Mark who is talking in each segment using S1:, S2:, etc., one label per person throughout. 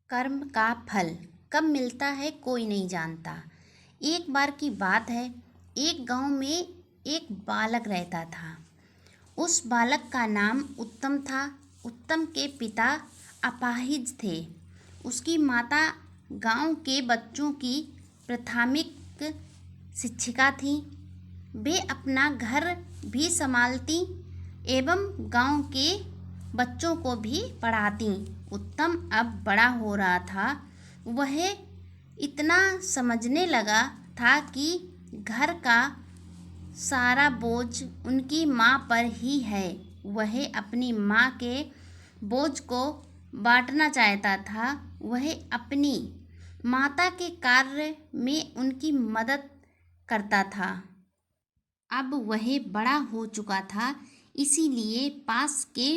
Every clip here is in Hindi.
S1: कर्म का फल कब मिलता है कोई नहीं जानता। एक बार की बात है, एक गांव में एक बालक रहता था। उस बालक का नाम उत्तम था। उत्तम के पिता अपाहिज थे। उसकी माता गांव के बच्चों की प्राथमिक शिक्षिका थी। वे अपना घर भी संभालती एवं गांव के बच्चों को भी पढ़ाती। उत्तम अब बड़ा हो रहा था। वह इतना समझने लगा था कि घर का सारा बोझ उनकी माँ पर ही है। वह अपनी माँ के बोझ को बांटना चाहता था। वह अपनी माता के कार्य में उनकी मदद करता था। अब वह बड़ा हो चुका था, इसीलिए पास के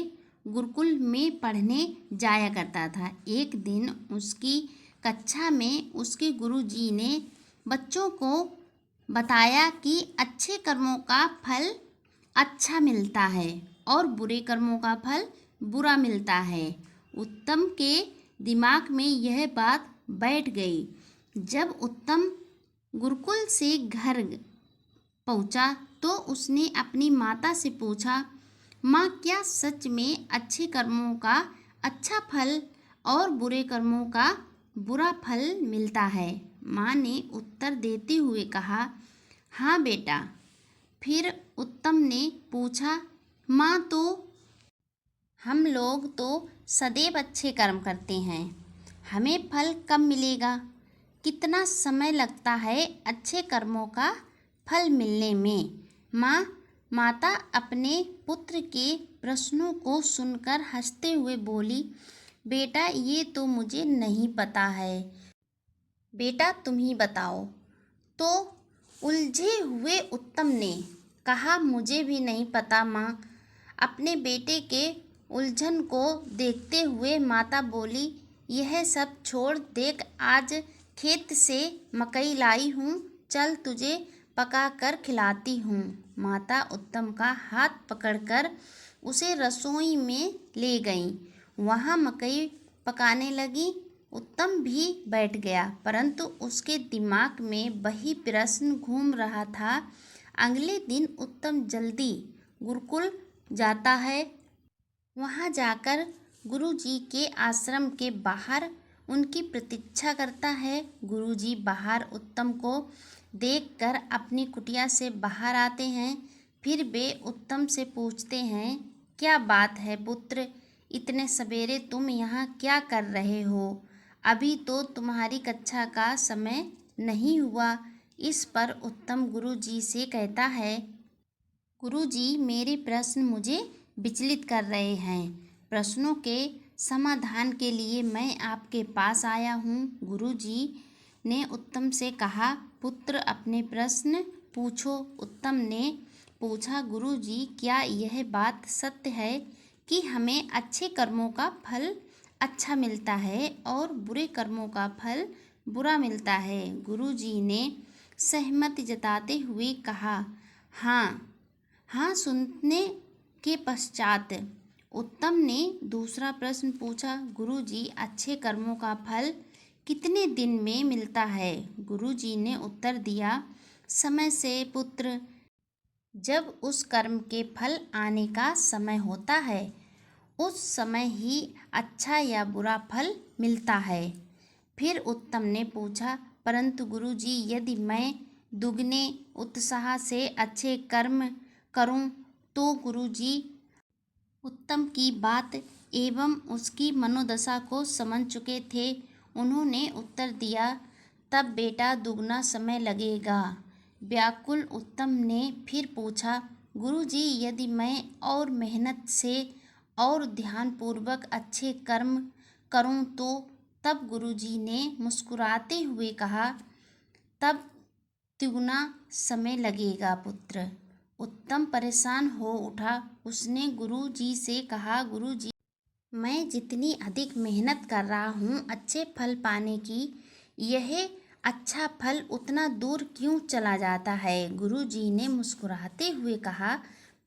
S1: गुरुकुल में पढ़ने जाया करता था। एक दिन उसकी कक्षा में उसके गुरुजी ने बच्चों को बताया कि अच्छे कर्मों का फल अच्छा मिलता है और बुरे कर्मों का फल बुरा मिलता है। उत्तम के दिमाग में यह बात बैठ गई। जब उत्तम गुरुकुल से घर पहुंचा तो उसने अपनी माता से पूछा, माँ, क्या सच में अच्छे कर्मों का अच्छा फल और बुरे कर्मों का बुरा फल मिलता है? माँ ने उत्तर देते हुए कहा, हाँ बेटा। फिर उत्तम ने पूछा, माँ, तो हम लोग तो सदैव अच्छे कर्म करते हैं, हमें फल कब मिलेगा? कितना समय लगता है अच्छे कर्मों का फल मिलने में? माता अपने पुत्र के प्रश्नों को सुनकर हंसते हुए बोली, बेटा, ये तो मुझे नहीं पता है। बेटा, तुम ही बताओ। तो उलझे हुए उत्तम ने कहा, मुझे भी नहीं पता माँ। अपने बेटे के उलझन को देखते हुए माता बोली, यह सब छोड़, देख आज खेत से मकई लाई हूँ, चल तुझे पका कर खिलाती हूँ। माता उत्तम का हाथ पकड़कर उसे रसोई में ले गईं। वहाँ मकई पकाने लगी। उत्तम भी बैठ गया, परंतु उसके दिमाग में वही प्रश्न घूम रहा था। अगले दिन उत्तम जल्दी गुरुकुल जाता है। वहाँ जाकर गुरुजी के आश्रम के बाहर उनकी प्रतीक्षा करता है। गुरुजी बाहर उत्तम को देखकर अपनी कुटिया से बाहर आते हैं। फिर वे उत्तम से पूछते हैं, क्या बात है पुत्र, इतने सवेरे तुम यहाँ क्या कर रहे हो? अभी तो तुम्हारी कक्षा का समय नहीं हुआ। इस पर उत्तम गुरुजी से कहता है, गुरुजी, मेरे प्रश्न मुझे विचलित कर रहे हैं। प्रश्नों के समाधान के लिए मैं आपके पास आया हूँ। गुरुजी ने उत्तम से कहा, पुत्र, अपने प्रश्न पूछो। उत्तम ने पूछा, गुरुजी, क्या यह बात सत्य है कि हमें अच्छे कर्मों का फल अच्छा मिलता है और बुरे कर्मों का फल बुरा मिलता है? गुरुजी ने सहमति जताते हुए कहा, हाँ। हाँ सुनने के पश्चात उत्तम ने दूसरा प्रश्न पूछा, गुरुजी, अच्छे कर्मों का फल कितने दिन में मिलता है? गुरुजी ने उत्तर दिया, समय से पुत्र, जब उस कर्म के फल आने का समय होता है उस समय ही अच्छा या बुरा फल मिलता है। फिर उत्तम ने पूछा, परंतु गुरुजी, यदि मैं दुगने उत्साह से अच्छे कर्म करूं तो? गुरुजी उत्तम की बात एवं उसकी मनोदशा को समझ चुके थे। उन्होंने उत्तर दिया, तब बेटा दुगना समय लगेगा। व्याकुल उत्तम ने फिर पूछा, गुरुजी, यदि मैं और मेहनत से और ध्यानपूर्वक अच्छे कर्म करूं तो? तब गुरुजी ने मुस्कुराते हुए कहा, तब तिगुना समय लगेगा पुत्र। उत्तम परेशान हो उठा। उसने गुरुजी से कहा, गुरुजी, मैं जितनी अधिक मेहनत कर रहा हूँ अच्छे फल पाने की, यह अच्छा फल उतना दूर क्यों चला जाता है? गुरुजी ने मुस्कुराते हुए कहा,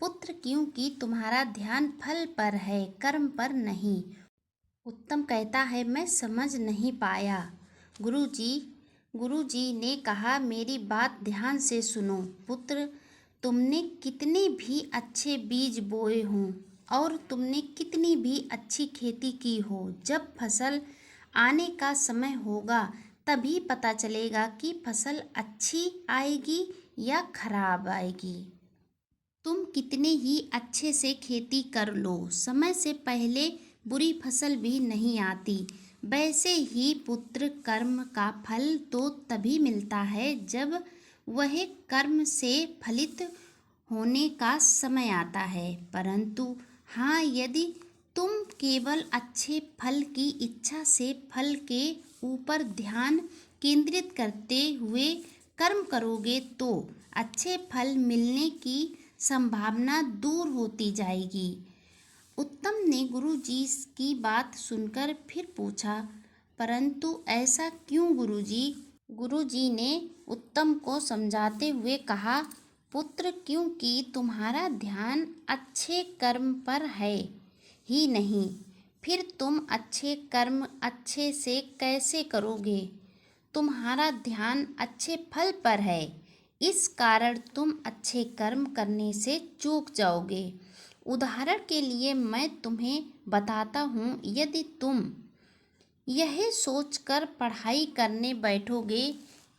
S1: पुत्र, क्योंकि तुम्हारा ध्यान फल पर है, कर्म पर नहीं। उत्तम कहता है, मैं समझ नहीं पाया। गुरुजी ने कहा, मेरी बात ध्यान से सुनो पुत्र। तुमने कितने भी अच्छे बीज बोए हों और तुमने कितनी भी अच्छी खेती की हो, जब फसल आने का समय होगा तभी पता चलेगा कि फसल अच्छी आएगी या खराब आएगी। तुम कितने ही अच्छे से खेती कर लो, समय से पहले बुरी फसल भी नहीं आती। वैसे ही पुत्र, कर्म का फल तो तभी मिलता है जब वह कर्म से फलित होने का समय आता है। परंतु हाँ, यदि तुम केवल अच्छे फल की इच्छा से फल के ऊपर ध्यान केंद्रित करते हुए कर्म करोगे तो अच्छे फल मिलने की संभावना दूर होती जाएगी। उत्तम ने गुरुजी की बात सुनकर फिर पूछा, परंतु ऐसा क्यों गुरुजी? गुरुजी ने उत्तम को समझाते हुए कहा, पुत्र, क्योंकि तुम्हारा ध्यान अच्छे कर्म पर है ही नहीं, फिर तुम अच्छे कर्म अच्छे से कैसे करोगे? तुम्हारा ध्यान अच्छे फल पर है, इस कारण तुम अच्छे कर्म करने से चूक जाओगे। उदाहरण के लिए मैं तुम्हें बताता हूँ, यदि तुम यह सोचकर पढ़ाई करने बैठोगे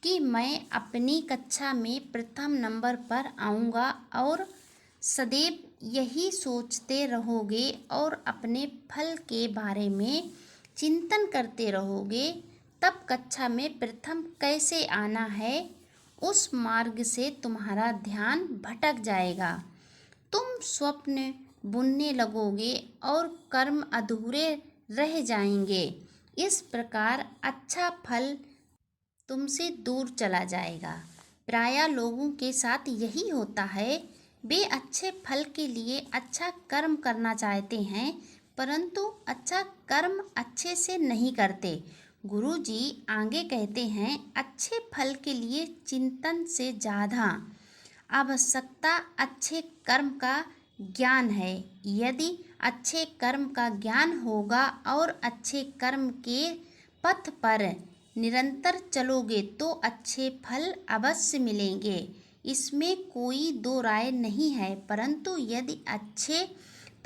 S1: कि मैं अपनी कक्षा में प्रथम नंबर पर आऊँगा और सदैव यही सोचते रहोगे और अपने फल के बारे में चिंतन करते रहोगे, तब कक्षा में प्रथम कैसे आना है, उस मार्ग से तुम्हारा ध्यान भटक जाएगा। तुम स्वप्न बुनने लगोगे और कर्म अधूरे रह जाएंगे। इस प्रकार अच्छा फल तुमसे दूर चला जाएगा। प्रायः लोगों के साथ यही होता है। वे अच्छे फल के लिए अच्छा कर्म करना चाहते हैं, परंतु अच्छा कर्म अच्छे से नहीं करते। गुरुजी आगे कहते हैं, अच्छे फल के लिए चिंतन से ज़्यादा आवश्यकता अच्छे कर्म का ज्ञान है। यदि अच्छे कर्म का ज्ञान होगा और अच्छे कर्म के पथ पर निरंतर चलोगे तो अच्छे फल अवश्य मिलेंगे, इसमें कोई दो राय नहीं है। परंतु यदि अच्छे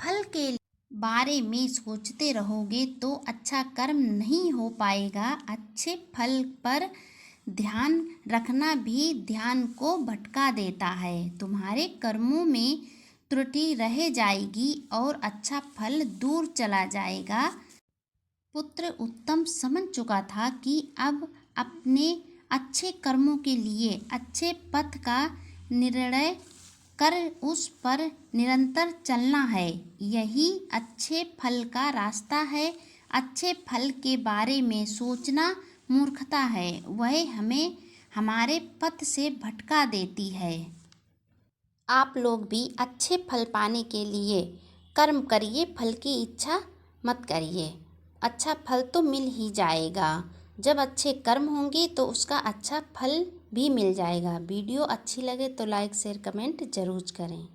S1: फल के बारे में सोचते रहोगे तो अच्छा कर्म नहीं हो पाएगा। अच्छे फल पर ध्यान रखना भी ध्यान को भटका देता है। तुम्हारे कर्मों में त्रुटि रह जाएगी और अच्छा फल दूर चला जाएगा। पुत्र उत्तम समझ चुका था कि अब अपने अच्छे कर्मों के लिए अच्छे पथ का निर्णय कर उस पर निरंतर चलना है। यही अच्छे फल का रास्ता है। अच्छे फल के बारे में सोचना मूर्खता है, वह हमें हमारे पथ से भटका देती है। आप लोग भी अच्छे फल पाने के लिए कर्म करिए, फल की इच्छा मत करिए। अच्छा फल तो मिल ही जाएगा। जब अच्छे कर्म होंगे तो उसका अच्छा फल भी मिल जाएगा। वीडियो अच्छी लगे तो लाइक शेयर कमेंट ज़रूर करें।